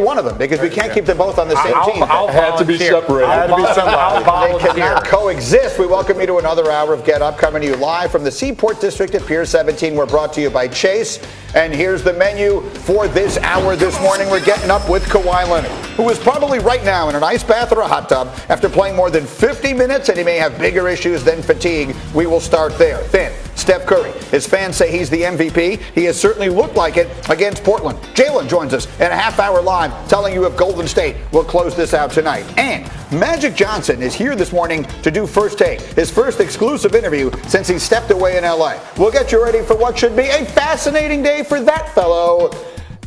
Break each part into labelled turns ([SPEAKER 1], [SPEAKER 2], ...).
[SPEAKER 1] one of them because we can't keep them both on the same team.
[SPEAKER 2] It had to be separated.
[SPEAKER 1] Had to be somebody. They cannot coexist. We welcome you to another hour of Get Up, coming to you live from the Seaport District at Pier 17. We're brought to you by Chase. And here's the menu for this hour this morning. We're getting up with Kawhi Leonard, who is probably right now in an ice bath or a hot tub after playing more than 50 minutes, and he may have bigger issues than fatigue. We will start there. Then, Steph Curry. His fans say he's the MVP. He has certainly looked like it against Portland. Jalen joins us in a half hour live telling you if Golden State will close this out tonight. And Magic Johnson is here this morning to do First Take, his first exclusive interview since he stepped away in L.A. We'll get you ready for what should be a fascinating day for that fellow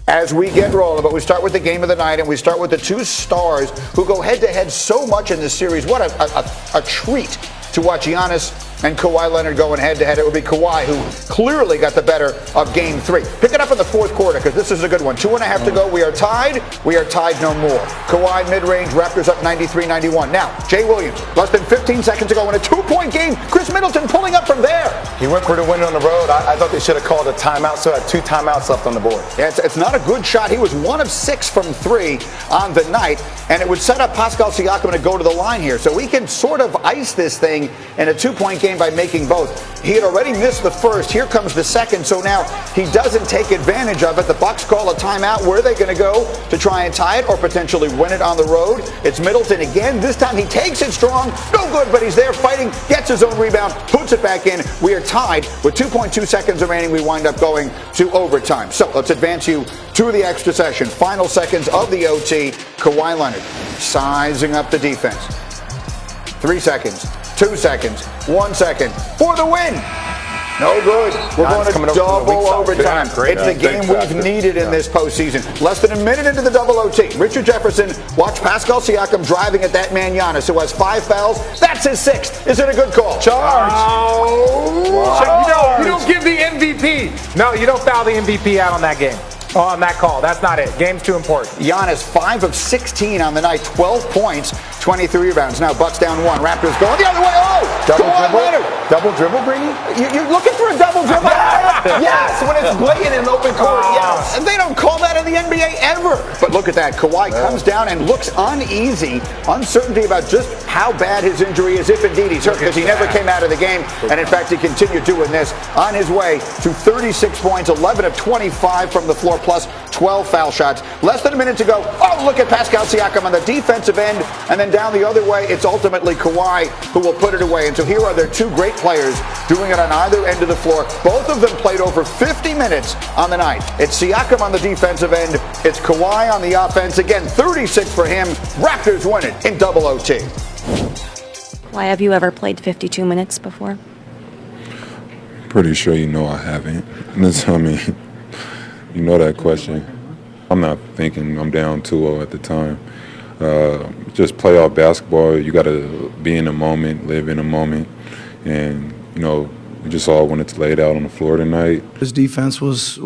[SPEAKER 1] as we get rolling. But we start with the game of the night, and we start with the two stars who go head-to-head so much in this series. What a treat to watch Giannis and Kawhi Leonard going head-to-head. It would be Kawhi who clearly got the better of Game 3. Pick it up in the fourth quarter because this is a good one. 2.5 to go. We are tied. We are tied no more. Kawhi mid-range. Raptors up 93-91. Now, Jay Williams, less than 15 seconds ago in a 2-point game. Chris Middleton pulling up from there.
[SPEAKER 3] He went for the win on the road. I thought they should have called a timeout, so had 2 timeouts left on the board.
[SPEAKER 1] Yeah, it's not a good shot. He was 1 of 6 from 3 on the night, and it would set up Pascal Siakam to go to the line here. So we can sort of ice this thing in a 2-point game by making both. He had already missed the first. Here comes the second. So now he doesn't take advantage of it. The Bucks call a timeout. Where are they going to go to try and tie it or potentially win it on the road? It's Middleton again. This time he takes it strong. No good, but he's there fighting, gets his own rebound, puts it back in. We are tied with 2.2 seconds remaining. We wind up going to overtime. So let's advance you to the extra session. Final seconds of the OT. Kawhi Leonard sizing up the defense. 3 seconds. 2 seconds, 1 second for the win. No good. We're going to double overtime. It's the game we've needed in this postseason. Less than a minute into the double OT. Richard Jefferson, watch Pascal Siakam driving at that man Giannis, who has 5 fouls. That's his 6th. Is it a good call?
[SPEAKER 2] Charge. Oh. You don't give the MVP. No, you don't foul the MVP out on that game. On that call. That's not it. Game's too important.
[SPEAKER 1] Giannis, 5 of 16 on the night, 12 points, 23 rebounds. Now Bucks down 1. Raptors going the other way. Oh!
[SPEAKER 3] Double dribble? Double dribble, Brady?
[SPEAKER 1] You're looking for a double dribble?
[SPEAKER 3] Yes, when it's blatant in open court. Yes.
[SPEAKER 1] And they don't call that in the NBA ever. But look at that. Kawhi comes down and looks uneasy. Uncertainty about just how bad his injury is, if indeed he's hurt, because he never came out of the game. And in fact, he continued doing this on his way to 36 points, 11 of 25 from the floor, plus 12 foul shots. Less than a minute to go. Oh, look at Pascal Siakam on the defensive end. And then down the other way, it's ultimately Kawhi who will put it away. And so here are their 2 great players doing it on either end of the floor. Both of them played over 50 minutes on the night. It's Siakam on the defensive end. It's Kawhi on the offense. Again, 36 for him. Raptors win it in double OT.
[SPEAKER 4] Why have you ever played 52 minutes before?
[SPEAKER 5] Pretty sure you know I haven't. I mean, you know that question. I'm not thinking I'm down 2-0 at the time. Just playoff basketball, you got to be in the moment, live in the moment. And, you know, we just all wanted to lay it out on the floor tonight.
[SPEAKER 6] His defense was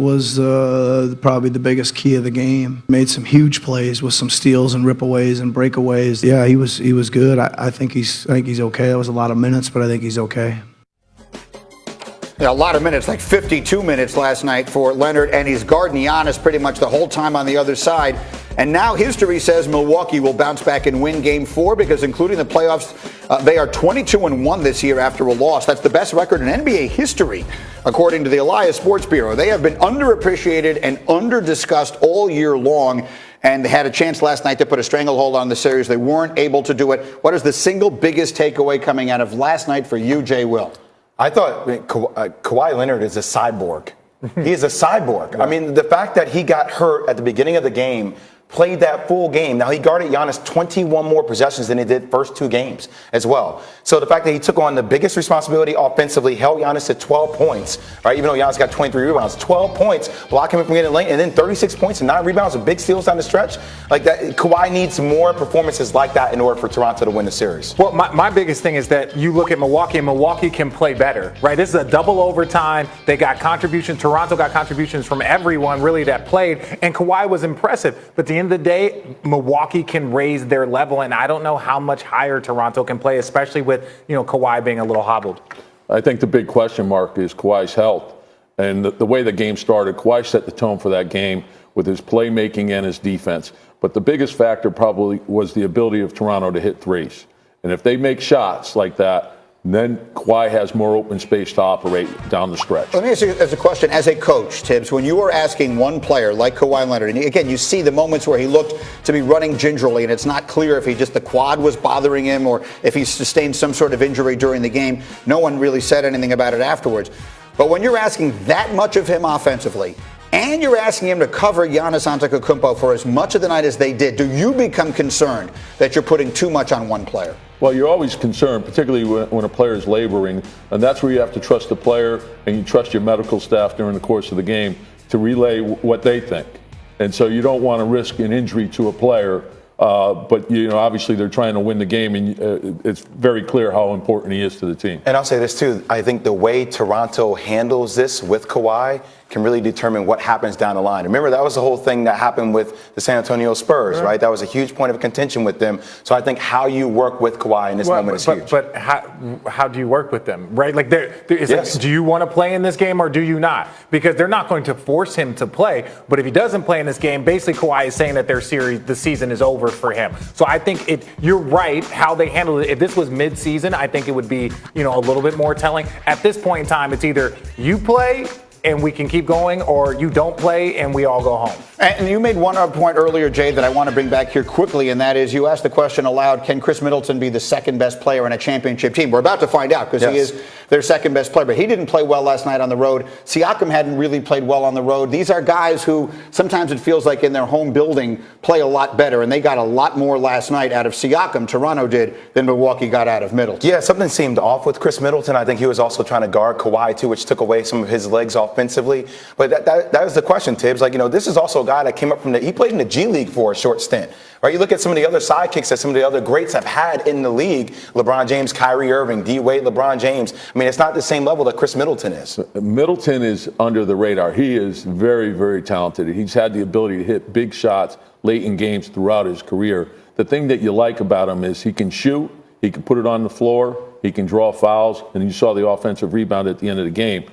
[SPEAKER 6] probably the biggest key of the game. Made some huge plays with some steals and ripaways and breakaways. Yeah, he was good. I think he's okay. That was a lot of minutes, but I think he's okay.
[SPEAKER 1] Yeah, a lot of minutes, like 52 minutes last night for Leonard, and he's guarding Giannis pretty much the whole time on the other side. And now history says Milwaukee will bounce back and win Game 4 because, including the playoffs, they are 22-1 this year after a loss. That's the best record in NBA history, according to the Elias Sports Bureau. They have been underappreciated and under-discussed all year long, and they had a chance last night to put a stranglehold on the series. They weren't able to do it. What is the single biggest takeaway coming out of last night for you, Jay Will?
[SPEAKER 3] I thought Kawhi Leonard is a cyborg. He is a cyborg. I mean, the fact that he got hurt at the beginning of the game, played that full game. Now, he guarded Giannis 21 more possessions than he did first 2 games as well. So the fact that he took on the biggest responsibility offensively, held Giannis to 12 points, right? Even though Giannis got 23 rebounds, 12 points, blocking him from getting late, and then 36 points and 9 rebounds with big steals down the stretch. Like that, Kawhi needs more performances like that in order for Toronto to win the series.
[SPEAKER 2] Well, my biggest thing is that you look at Milwaukee, and Milwaukee can play better, right? This is a double overtime. They got contributions. Toronto got contributions from everyone really that played, and Kawhi was impressive. But at the end of the day, Milwaukee can raise their level, and I don't know how much higher Toronto can play, especially with, Kawhi being a little hobbled.
[SPEAKER 7] I think the big question mark is Kawhi's health. And the way the game started, Kawhi set the tone for that game with his playmaking and his defense. But the biggest factor probably was the ability of Toronto to hit threes. And if they make shots like that, then Kawhi has more open space to operate down the stretch.
[SPEAKER 1] Let me ask you as a question, as a coach, Tibbs, when you were asking one player like Kawhi Leonard, and again, you see the moments where he looked to be running gingerly, and it's not clear if the quad was bothering him or if he sustained some sort of injury during the game. No one really said anything about it afterwards. But when you're asking that much of him offensively, and you're asking him to cover Giannis Antetokounmpo for as much of the night as they did, do you become concerned that you're putting too much on one player?
[SPEAKER 7] Well, you're always concerned, particularly when a player is laboring, and that's where you have to trust the player and you trust your medical staff during the course of the game to relay what they think. And so you don't want to risk an injury to a player, but obviously they're trying to win the game, and it's very clear how important he is to the team.
[SPEAKER 3] And I'll say this too, I think the way Toronto handles this with Kawhi can really determine what happens down the line. Remember, that was the whole thing that happened with the San Antonio Spurs, right? That was a huge point of contention with them. So I think how you work with Kawhi in this moment is huge.
[SPEAKER 2] But how do you work with them, right? Like,
[SPEAKER 3] Yes.
[SPEAKER 2] do you want to play in this game or do you not? Because they're not going to force him to play. But if he doesn't play in this game, basically Kawhi is saying that the season is over for him. So I think you're right how they handle it. If this was mid-season, I think it would be a little bit more telling. At this point in time, it's either you play and we can keep going, or you don't play and we all go home.
[SPEAKER 1] And you made one other point earlier, Jay, that I want to bring back here quickly, and that is you asked the question aloud, can Chris Middleton be the second best player in a championship team? We're about to find out because he is their second best player, but he didn't play well last night on the road. Siakam hadn't really played well on the road. These are guys who sometimes it feels like in their home building play a lot better, and they got a lot more last night out of Siakam, Toronto did, than Milwaukee got out of Middleton.
[SPEAKER 3] Yeah, something seemed off with Chris Middleton. I think he was also trying to guard Kawhi too, which took away some of his legs offensively. But that was the question, Tibbs. This is also a guy that came up he played in the G League for a short stint, right? You look at some of the other sidekicks that some of the other greats have had in the league, LeBron James, Kyrie Irving, D-Wade, LeBron James. I mean, it's not the same level that Chris Middleton is.
[SPEAKER 7] Middleton is under the radar. He is very, very talented. He's had the ability to hit big shots late in games throughout his career. The thing that you like about him is he can shoot, he can put it on the floor, he can draw fouls, and you saw the offensive rebound at the end of the game.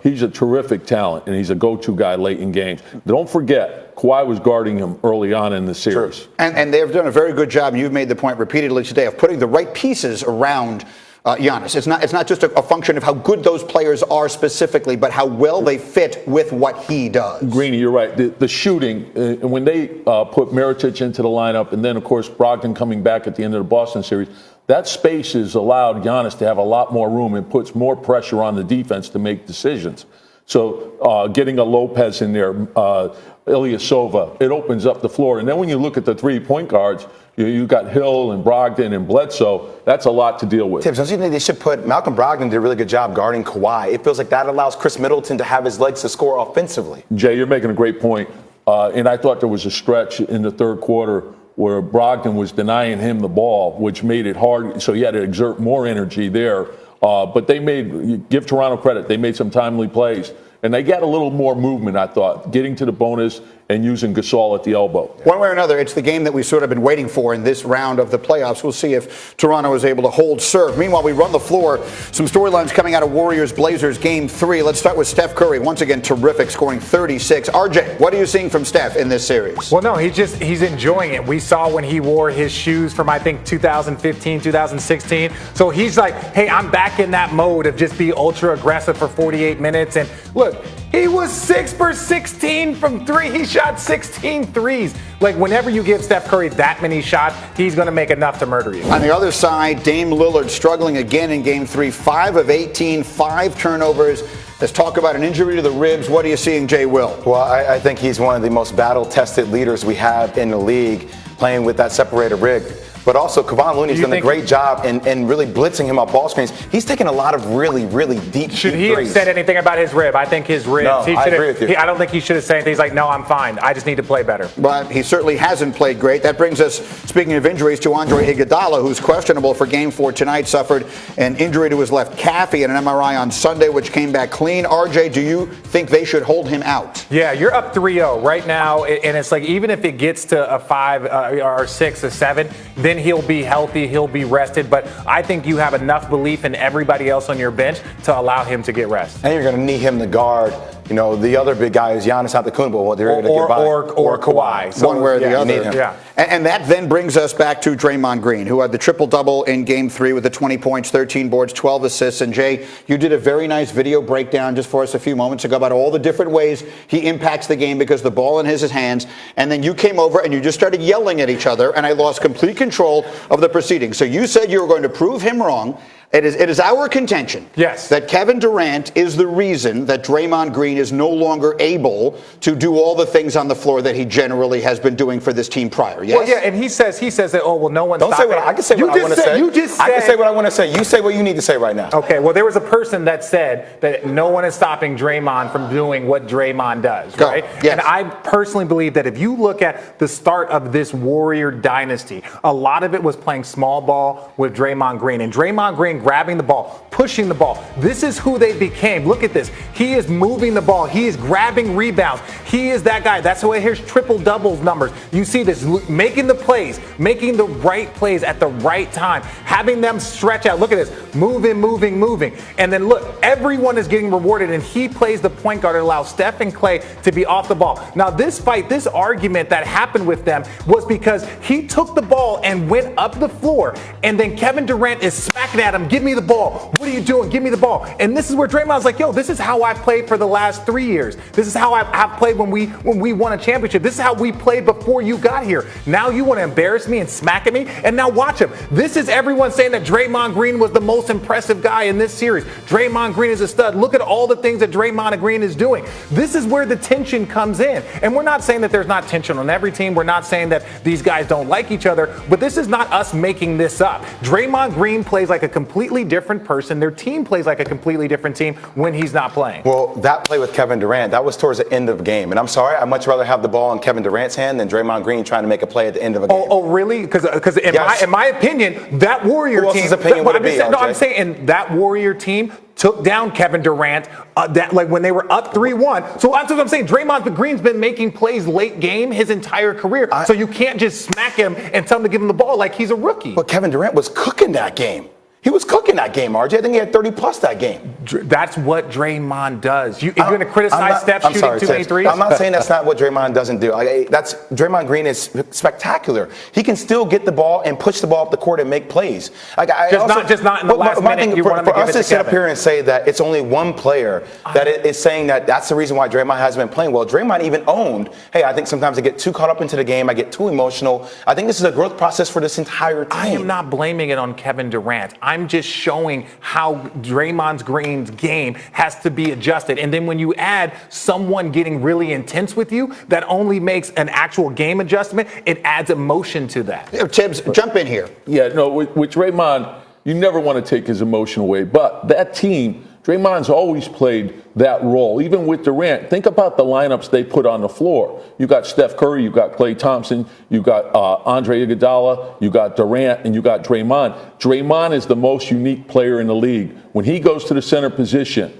[SPEAKER 7] He's a terrific talent, and he's a go-to guy late in games. Don't forget, Kawhi was guarding him early on in the series.
[SPEAKER 1] Sure. And they've done a very good job, and you've made the point repeatedly today, of putting the right pieces around Giannis. It's not just a function of how good those players are specifically, but how well they fit with what he does.
[SPEAKER 7] Greeny, you're right. The shooting, when they put Mirotic into the lineup, and then, of course, Brogdon coming back at the end of the Boston series, that space has allowed Giannis to have a lot more room and puts more pressure on the defense to make decisions. So getting a Lopez in there, Ilyasova, it opens up the floor. And then when you look at the 3-point guards, you got Hill and Brogdon and Bledsoe. That's a lot to deal with.
[SPEAKER 3] Tibbs, don't you think they should put Malcolm Brogdon did a really good job guarding Kawhi? It feels like that allows Chris Middleton to have his legs to score offensively.
[SPEAKER 7] Jay, you're making a great point. And I thought there was a stretch in the third quarter where Brogdon was denying him the ball, which made it hard. So he had to exert more energy there. But give Toronto credit. They made some timely plays. And they got a little more movement, I thought, getting to the bonus and using Gasol at the elbow.
[SPEAKER 1] One way or another, it's the game that we've sort of been waiting for in this round of the playoffs. We'll see if Toronto is able to hold serve. Meanwhile, we run the floor. Some storylines coming out of Warriors-Blazers Game 3. Let's start with Steph Curry. Once again, terrific, scoring 36. RJ, what are you seeing from Steph in this series?
[SPEAKER 2] Well, no, he's enjoying it. We saw when he wore his shoes from, I think, 2015, 2016. So he's like, hey, I'm back in that mode of just be ultra aggressive for 48 minutes. And look, he was 6 for 16 from 3. He shot 16 threes. Like, whenever you give Steph Curry that many shots, he's going to make enough to murder you.
[SPEAKER 1] On the other side, Dame Lillard struggling again in Game 3. 5 of 18, 5 turnovers. Let's talk about an injury to the ribs. What are you seeing, Jay Will?
[SPEAKER 3] Well, I think he's one of the most battle-tested leaders we have in the league, playing with that separated rib. But also, Kevon Looney's done a great job in really blitzing him off ball screens. He's taken a lot of really, really deep
[SPEAKER 2] Should he have said anything about his rib? I think his ribs.
[SPEAKER 3] No, I agree with you.
[SPEAKER 2] I don't think he should have said anything. He's like, no, I'm fine. I just need to play better.
[SPEAKER 1] But he certainly hasn't played great. That brings us, speaking of injuries, to Andre Iguodala, who's questionable for Game 4 tonight. Suffered an injury to his left calf. He had an MRI on Sunday, which came back clean. RJ, do you think they should hold him out?
[SPEAKER 2] Yeah, you're up 3-0 right now. And it's like, even if it gets to a 5 or 6 or 7, then he'll be healthy. He'll be rested, but I think you have enough belief in everybody else on your bench to allow him to get rest.
[SPEAKER 3] And you're going to need him to guard The other big guy is Giannis Antetokounmpo. Well, they're able to get by.
[SPEAKER 2] Or Kawhi.
[SPEAKER 1] So, one way or the other.
[SPEAKER 3] You need him.
[SPEAKER 2] Yeah.
[SPEAKER 1] And that then brings us back to Draymond Green, who had the triple-double in Game 3 with the 20 points, 13 boards, 12 assists. And, Jay, you did a very nice video breakdown just for us a few moments ago about all the different ways he impacts the game because the ball in his hands. And then you came over and you just started yelling at each other, and I lost complete control of the proceedings. So you said you were going to prove him wrong. It is our contention that Kevin Durant is the reason that Draymond Green is no longer able to do all the things on the floor that he generally has been doing for this team prior. Yes?
[SPEAKER 2] Well, yeah, and he says that, no one's
[SPEAKER 3] Don't say what I can say what I want to say.
[SPEAKER 2] You just said.
[SPEAKER 3] I can say what I want to say. You say what you need to say right now.
[SPEAKER 2] Okay, well, there was a person that said that no one is stopping Draymond from doing what Draymond does, right?
[SPEAKER 1] Yes.
[SPEAKER 2] And I personally believe that if you look at the start of this Warrior dynasty, a lot of it was playing small ball with Draymond Green. And Draymond Green grabbing the ball, pushing the ball. This is who they became. Look at this. He is moving the ball. He is grabbing rebounds. He is that guy. That's why here's triple doubles numbers. You see this, making the plays, making the right plays at the right time, having them stretch out. Look at this, moving. And then look, everyone is getting rewarded, and he plays the point guard and allows Steph and Clay to be off the ball. Now, this fight, this argument that happened with them was because he took the ball and went up the floor, and then Kevin Durant is smacking at him, give me the ball. What are you doing? Give me the ball. And this is where Draymond's like, yo, this is how I played for the last 3 years. This is how I've played when we won a championship. This is how we played before you got here. Now you want to embarrass me and smack at me? And now watch him. This is everyone saying that Draymond Green was the most impressive guy in this series. Draymond Green is a stud. Look at all the things that Draymond Green is doing. This is where the tension comes in. And we're not saying that there's not tension on every team. We're not saying that these guys don't like each other. But this is not us making this up. Draymond Green plays like a completely different person. Their team plays like a completely different team when he's not playing.
[SPEAKER 3] Well, that play with Kevin Durant, that was towards the end of the game. And I'm sorry, I'd much rather have the ball in Kevin Durant's hand than Draymond Green trying to make a play at the end of a game.
[SPEAKER 2] Oh, really? Because in my opinion, that Warrior
[SPEAKER 3] Who
[SPEAKER 2] team.
[SPEAKER 3] else's opinion would it be, RJ?
[SPEAKER 2] I'm saying that Warrior team took down Kevin Durant when they were up 3-1. So that's what I'm saying. Draymond Green's been making plays late game his entire career. So you can't just smack him and tell him to give him the ball like he's a rookie.
[SPEAKER 3] But Kevin Durant was cooking that game. He was cooking that game, RJ. I think he had 30 plus that game.
[SPEAKER 2] That's what Draymond does. If you're going to criticize Steph shooting too many threes?
[SPEAKER 3] I'm not saying that's not what Draymond doesn't do. Draymond Green is spectacular. He can still get the ball and push the ball up the court and make plays.
[SPEAKER 2] Just not in the last minute.
[SPEAKER 3] For us to sit up here and say that it's only one player that is saying that that's the reason why Draymond hasn't been playing well. Draymond even owned, hey, I think sometimes I get too caught up into the game. I get too emotional. I think this is a growth process for this entire team.
[SPEAKER 2] I am not blaming it on Kevin Durant. I'm just showing how Draymond Green's game has to be adjusted. And then when you add someone getting really intense with you, that only makes an actual game adjustment. It adds emotion to that.
[SPEAKER 1] Tibbs, jump in here.
[SPEAKER 7] Yeah, no, with Draymond, you never want to take his emotion away. But that team, Draymond's always played that role. Even with Durant, think about the lineups they put on the floor. You got Steph Curry, you got Klay Thompson, you got Andre Iguodala, you got Durant, and you got Draymond. Draymond is the most unique player in the league. When he goes to the center position,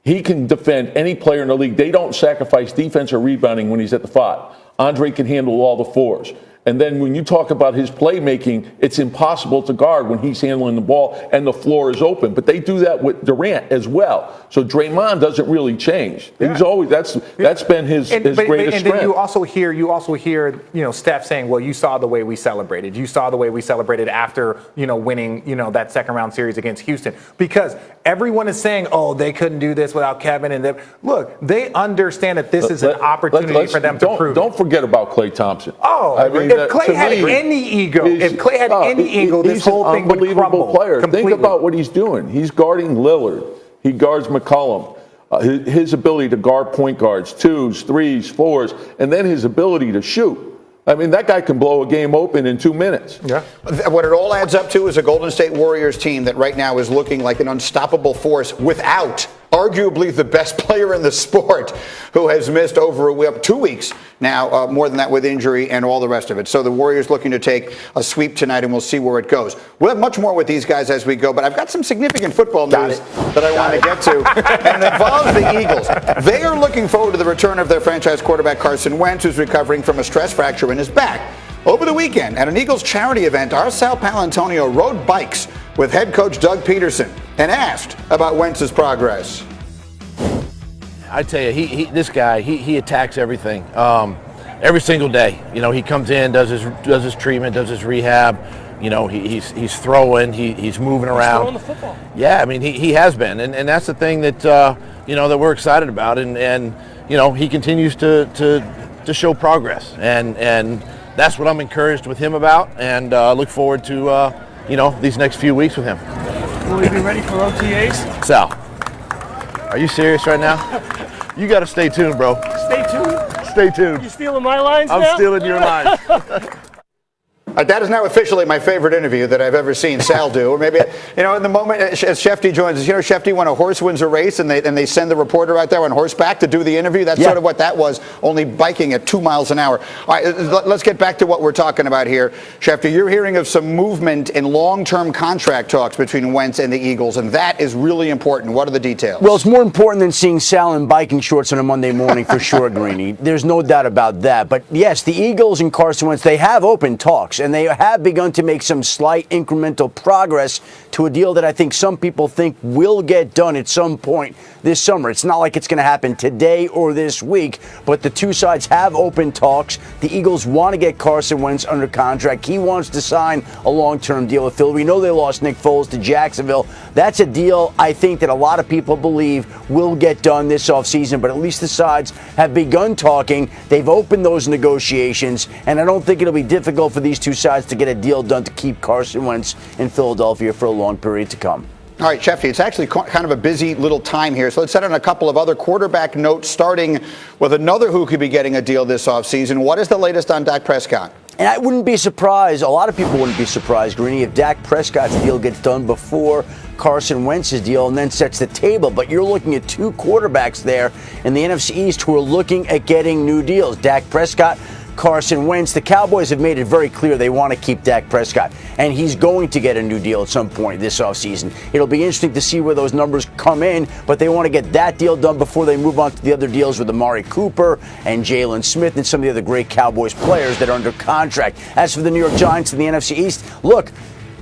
[SPEAKER 7] he can defend any player in the league. They don't sacrifice defense or rebounding when he's at the 5. Andre can handle all the 4s. And then when you talk about his playmaking, it's impossible to guard when he's handling the ball and the floor is open. But they do that with Durant as well. So Draymond doesn't really change. Yeah. He's always that's been his greatest strength.
[SPEAKER 2] And then you also hear Steph saying, "Well, you saw the way we celebrated. You saw the way we celebrated after winning that second round series against Houston." Because everyone is saying, "Oh, they couldn't do this without Kevin." And look, they understand that this is an opportunity for them to prove.
[SPEAKER 7] Don't forget about Klay Thompson.
[SPEAKER 2] Oh, I mean, if Klay had any ego, this whole thing would crumble.
[SPEAKER 7] Player.
[SPEAKER 2] Completely.
[SPEAKER 7] Think about what he's doing. He's guarding Lillard. He guards McCollum. His ability to guard point guards, 2s, 3s, 4s, and then his ability to shoot. I mean, that guy can blow a game open in 2 minutes.
[SPEAKER 2] Yeah.
[SPEAKER 1] What it all adds up to is a Golden State Warriors team that right now is looking like an unstoppable force without arguably the best player in the sport, who has missed over 2 weeks now, more than that with injury and all the rest of it. So the Warriors looking to take a sweep tonight, and we'll see where it goes. We'll have much more with these guys as we go, but I've got some significant football news that I want to get to, and it involves the Eagles. They are looking forward to the return of their franchise quarterback Carson Wentz, who's recovering from a stress fracture in his back. Over the weekend, at an Eagles charity event, our Sal Palantonio rode bikes with head coach Doug Peterson and asked about Wentz's progress.
[SPEAKER 8] I tell you, this guy attacks everything. Every single day, he comes in, does his treatment, does his rehab. He's throwing, he's moving around.
[SPEAKER 9] He's throwing the football.
[SPEAKER 8] Yeah, I mean, he has been, and that's the thing that that we're excited about, and he continues to show progress, and that's what I'm encouraged with him about, and look forward to these next few weeks with him.
[SPEAKER 9] Will he be ready for OTAs?
[SPEAKER 8] Sal, are you serious right now? You got to stay tuned, bro.
[SPEAKER 9] Stay tuned.
[SPEAKER 8] Stay tuned.
[SPEAKER 9] You stealing my lines now?
[SPEAKER 8] I'm stealing your lines.
[SPEAKER 1] That is now officially my favorite interview that I've ever seen Sal do. Or maybe, in the moment as Shefty joins us, Shefty, when a horse wins a race and they send the reporter out there on horseback to do the interview, that's sort of what that was, only biking at 2 miles an hour. All right, let's get back to what we're talking about here. Shefty, you're hearing of some movement in long-term contract talks between Wentz and the Eagles, and that is really important. What are the details?
[SPEAKER 10] Well, it's more important than seeing Sal in biking shorts on a Monday morning for sure, Greeny. There's no doubt about that. But yes, the Eagles and Carson Wentz, they have open talks, and they have begun to make some slight incremental progress to a deal that I think some people think will get done at some point this summer. It's not like it's going to happen today or this week, but the two sides have open talks. The Eagles want to get Carson Wentz under contract. He wants to sign a long-term deal with Philly. We know they lost Nick Foles to Jacksonville. That's a deal I think that a lot of people believe will get done this offseason, but at least the sides have begun talking. They've opened those negotiations, and I don't think it'll be difficult for these two sides to get a deal done to keep Carson Wentz in Philadelphia for a long period to come.
[SPEAKER 1] All right, Shefty, it's actually kind of a busy little time here, so let's set on a couple of other quarterback notes, starting with another who could be getting a deal this offseason. What is the latest on Dak Prescott?
[SPEAKER 10] And I wouldn't be surprised, a lot of people wouldn't be surprised, Greeny, if Dak Prescott's deal gets done before Carson Wentz's deal and then sets the table. But you're looking at two quarterbacks there in the NFC East who are looking at getting new deals. Dak Prescott, Carson Wentz. The Cowboys have made it very clear they want to keep Dak Prescott, and he's going to get a new deal at some point this offseason. It'll be interesting to see where those numbers come in, but they want to get that deal done before they move on to the other deals with Amari Cooper and Jalen Smith and some of the other great Cowboys players that are under contract. As for the New York Giants in the NFC East, look,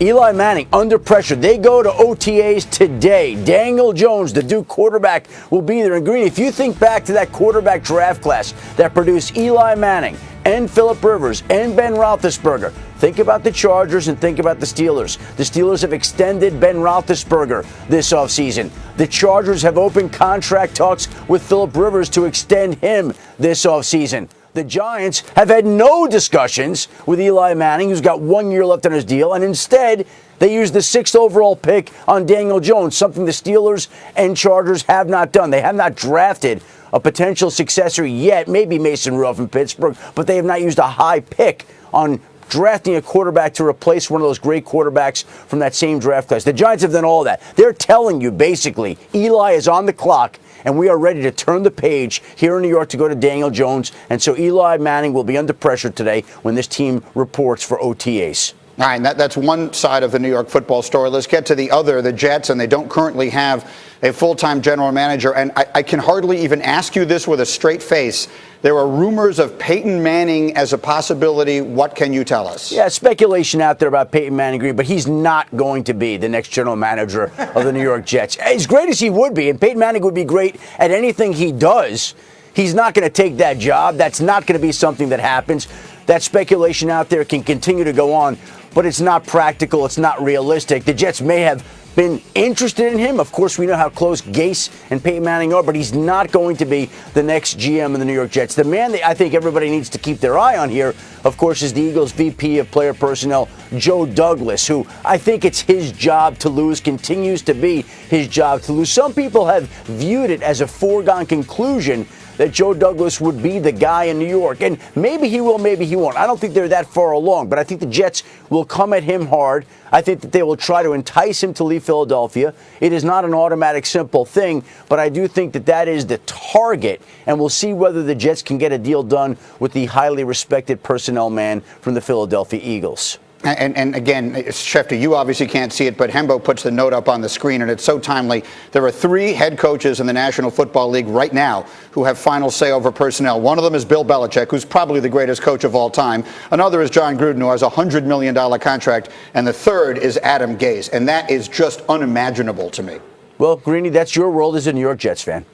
[SPEAKER 10] Eli Manning under pressure. They go to OTAs today. Daniel Jones, the Duke quarterback, will be there. And Green, if you think back to that quarterback draft class that produced Eli Manning and Phillip Rivers and Ben Roethlisberger, think about the Chargers and think about the Steelers. The Steelers have extended Ben Roethlisberger this offseason. The Chargers have opened contract talks with Phillip Rivers to extend him this offseason. The Giants have had no discussions with Eli Manning, who's got 1 year left on his deal, and instead they used the 6th overall pick on Daniel Jones, something the Steelers and Chargers have not done. They have not drafted a potential successor yet, maybe Mason Rudolph in Pittsburgh, but they have not used a high pick on drafting a quarterback to replace one of those great quarterbacks from that same draft class. The Giants have done all that. They're telling you, basically, Eli is on the clock, and we are ready to turn the page here in New York to go to Daniel Jones. And so Eli Manning will be under pressure today when this team reports for OTAs.
[SPEAKER 1] All right, that's one side of the New York football story. Let's get to the other, the Jets, and they don't currently have a full-time general manager. And I can hardly even ask you this with a straight face. There are rumors of Peyton Manning as a possibility. What can you tell us?
[SPEAKER 10] Yeah, speculation out there about Peyton Manning, but he's not going to be the next general manager of the New York Jets. As great as he would be, and Peyton Manning would be great at anything he does, he's not going to take that job. That's not going to be something that happens. That speculation out there can continue to go on, but it's not practical. It's not realistic. The Jets may have been interested in him. Of course, we know how close Gase and Peyton Manning are, but he's not going to be the next GM of the New York Jets. The man that I think everybody needs to keep their eye on here, of course, is the Eagles' VP of Player Personnel, Joe Douglas, who I think it's his job to lose, continues to be his job to lose. Some people have viewed it as a foregone conclusion that Joe Douglas would be the guy in New York. And maybe he will, maybe he won't. I don't think they're that far along, but I think the Jets will come at him hard. I think that they will try to entice him to leave Philadelphia. It is not an automatic, simple thing, but I do think that that is the target, and we'll see whether the Jets can get a deal done with the highly respected personnel man from the Philadelphia Eagles.
[SPEAKER 1] And again, Shefty, you obviously can't see it, but Hembo puts the note up on the screen, and it's so timely. There are 3 head coaches in the National Football League right now who have final say over personnel. One of them is Bill Belichick, who's probably the greatest coach of all time. Another is John Gruden, who has a $100 million contract. And the third is Adam Gase. And that is just unimaginable to me.
[SPEAKER 10] Well, Greeny, that's your world as a New York Jets fan.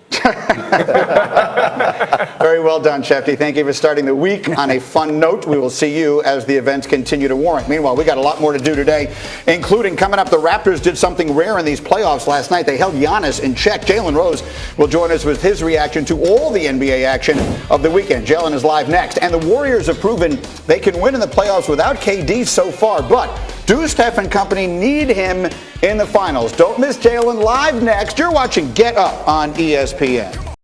[SPEAKER 1] Very well done, Shefty. Thank you for starting the week on a fun note. We will see you as the events continue to warrant. Meanwhile, we got a lot more to do today, including coming up, the Raptors did something rare in these playoffs last night. They held Giannis in check. Jalen Rose will join us with his reaction to all the NBA action of the weekend. Jalen is live next. And the Warriors have proven they can win in the playoffs without KD so far, but do Steph and company need him in the finals? Don't miss Jalen live next. You're watching Get Up on ESPN.